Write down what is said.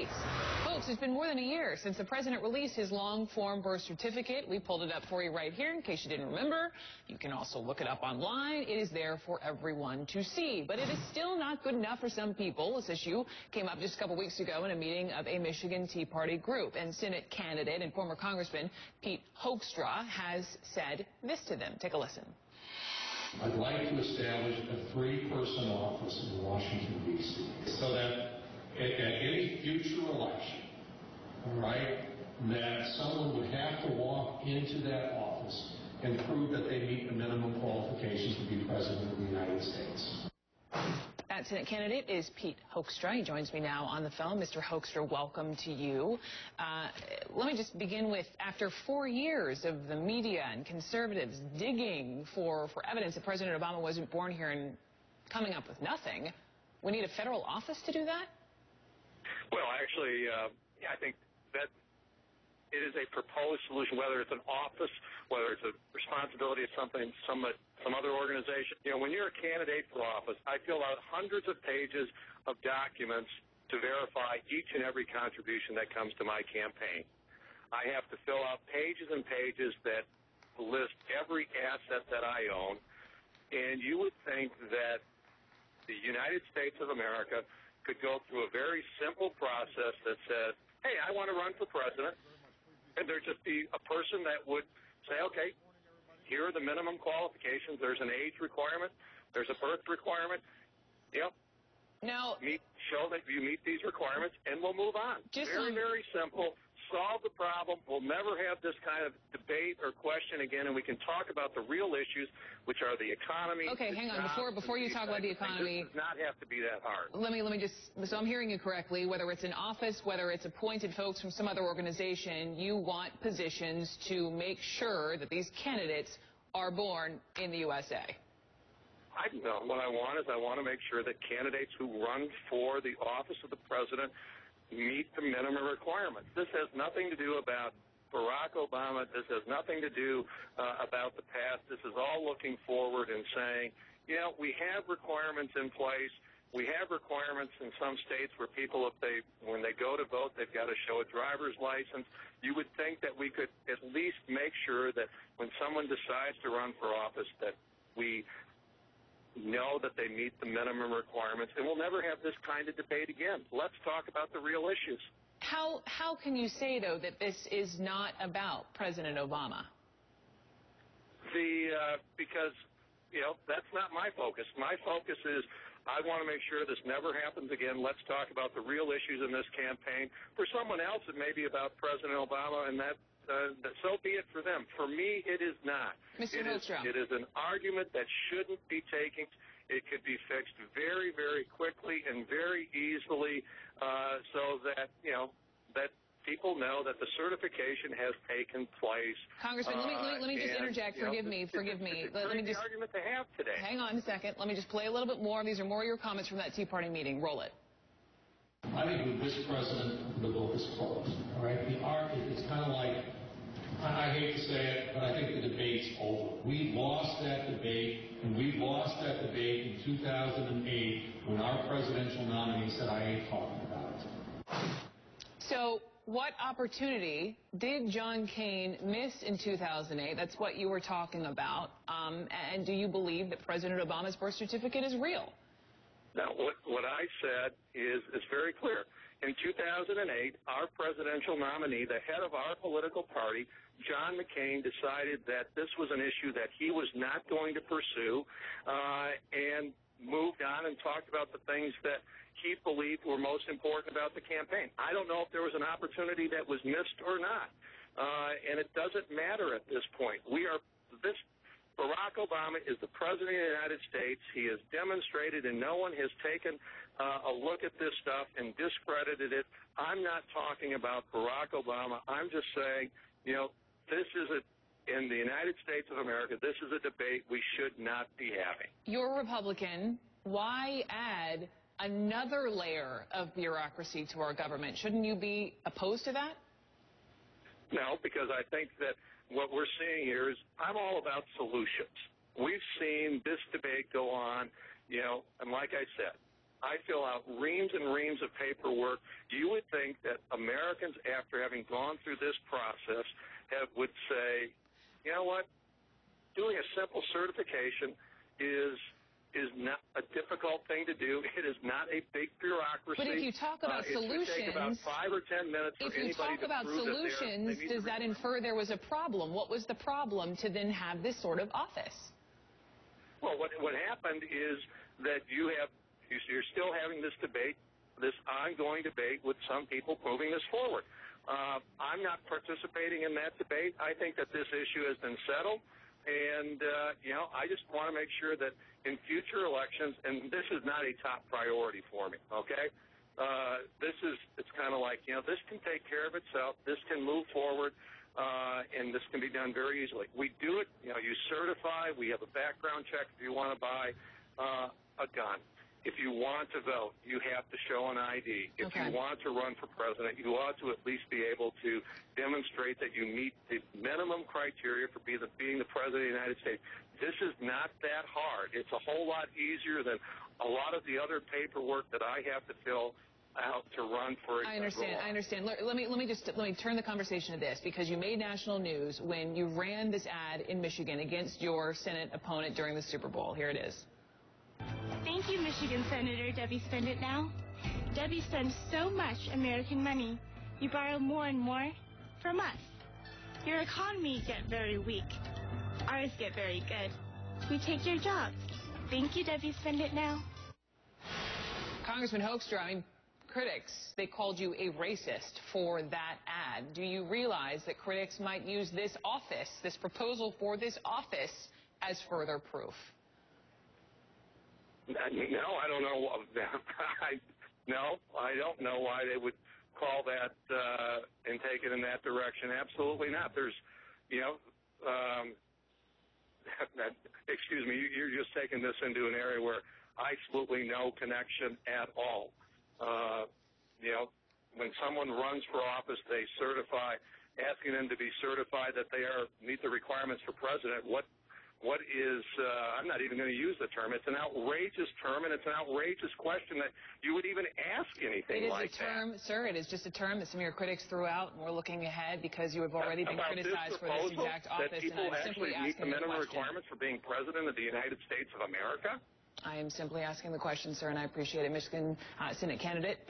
States. Folks, it's been more than a year since the president released his long-form birth certificate. We pulled it up for you right here in case you didn't remember. You can also look it up online. It is there for everyone to see. But it is still not good enough for some people. This issue came up just a couple weeks ago in a meeting of a Michigan Tea Party group. And Senate candidate and former Congressman Pete Hoekstra has said this to them. Take a listen. I'd like to establish a three-person office in Washington, D.C., so that at any future election, all right, that someone would have to walk into that office and prove that they meet the minimum qualifications to be president of the United States. That Senate candidate is Pete Hoekstra. He joins me now on the phone. Mr. Hoekstra, welcome to you. Let me just begin with, after 4 years of the media and conservatives digging for evidence that President Obama wasn't born here and coming up with nothing, we need a federal office to do that? Well, actually, I think that it is a proposed solution, whether it's an office, whether it's a responsibility of something, some other organization. You know, when you're a candidate for office, I fill out hundreds of pages of documents to verify each and every contribution that comes to my campaign. I have to fill out pages and pages that list every asset that I own, and you would think that the United States of America could go through a very simple process that says, hey, I want to run for president, and there'd just be a person that would say, okay, here are the minimum qualifications. There's an age requirement. There's a birth requirement. Yep. Now, show that you meet these requirements, and we'll move on. Very simple. Solve the problem. We'll never have this kind of debate or question again, and we can talk about the real issues, which are the economy. Okay, hang on. Before you talk about the economy, it does not have to be that hard. Let me just, so I'm hearing you correctly, whether it's an office, whether it's appointed folks from some other organization, you want positions to make sure that these candidates are born in the USA. What I want is I want to make sure that candidates who run for the office of the president meet the minimum requirements. This has nothing to do about Barack Obama. This has nothing to do about the past. This is all looking forward and saying, you know, we have requirements in place. We have requirements in some states where people, when they go to vote, they've got to show a driver's license. You would think that we could at least make sure that when someone decides to run for office that we know that they meet the minimum requirements, and we'll never have this kind of debate again. Let's talk about the real issues. How can you say, though, that this is not about President Obama? Because, you know, that's not my focus. My focus is I want to make sure this never happens again. Let's talk about the real issues in this campaign. For someone else, it may be about President Obama, and so be it for them. For me, it is not. Mr. Hoekstra. It is an argument that shouldn't be taken. It could be fixed very, very quickly and very easily so that, you know, that people know that the certification has taken place. Congressman, let me just interject. Forgive me. Let me just argument to have today. Hang on a second. Let me just play a little bit more. These are more of your comments from that Tea Party meeting. Roll it. I think with this president, the book is closed. All right, it's kind of like, I hate to say it, but I think the debate's over. We lost that debate, and we lost that debate in 2008 when our presidential nominee said, I ain't talking about it. So what opportunity did John Cain miss in 2008? That's what you were talking about. And do you believe that President Obama's birth certificate is real? Now, what I said is very clear. In 2008, our presidential nominee, the head of our political party, John McCain, decided that this was an issue that he was not going to pursue and moved on and talked about the things that he believed were most important about the campaign. I don't know if there was an opportunity that was missed or not, and it doesn't matter at this point. Barack Obama is the President of the United States. He has demonstrated, and no one has taken a look at this stuff and discredited it. I'm not talking about Barack Obama. I'm just saying, you know, in the United States of America, this is a debate we should not be having. You're Republican. Why add another layer of bureaucracy to our government? Shouldn't you be opposed to that? No, because I think that what we're seeing here is I'm all about solutions. We've seen this debate go on, you know, and like I said, I fill out reams and reams of paperwork. You would think that Americans, after having gone through this process, would say, you know what, doing a simple certification is not a difficult thing to do. It is not a big bureaucracy. But if you talk about solutions, it would take about 5 or 10 minutes for anybody to prove that if you talk about solutions, does that infer there was a problem? What was the problem to then have this sort of office? Well, what happened is that you're still having this debate, this ongoing debate with some people moving this forward. I'm not participating in that debate. I think that this issue has been settled. And, I just want to make sure that in future elections, and this is not a top priority for me, okay? It's kind of like, this can take care of itself. This can move forward, and this can be done very easily. We do it, you certify. We have a background check if you want to buy a gun. If you want to vote, you have to show an ID. If you want to run for president, you ought to at least be able to demonstrate that you meet the minimum criteria for being the president of the United States. This is not that hard. It's a whole lot easier than a lot of the other paperwork that I have to fill out to run for I understand. Let me turn the conversation to this, because you made national news when you ran this ad in Michigan against your Senate opponent during the Super Bowl. Here it is. Thank you, Michigan Senator Debbie Spend It Now. Debbie spends so much American money. You borrow more and more from us. Your economy get very weak. Ours get very good. We take your jobs. Thank you, Debbie Spend It Now. Congressman Hoekstra, critics, they called you a racist for that ad. Do you realize that critics might use this office, this proposal for this office, as further proof? No, I don't know. I don't know why they would call that and take it in that direction. Absolutely not. There's, excuse me, you're just taking this into an area where absolutely no connection at all. When someone runs for office, they certify, asking them to be certified that they meet the requirements for president. What is, I'm not even going to use the term. It's an outrageous term, and it's an outrageous question that you would even ask anything like that. It is a term, sir. It is just a term that some of your critics threw out, and we're looking ahead because you have already been criticized for this exact office. That people actually meet the minimum requirements for being president of the United States of America? I am simply asking the question, sir, and I appreciate it. Michigan Senate candidate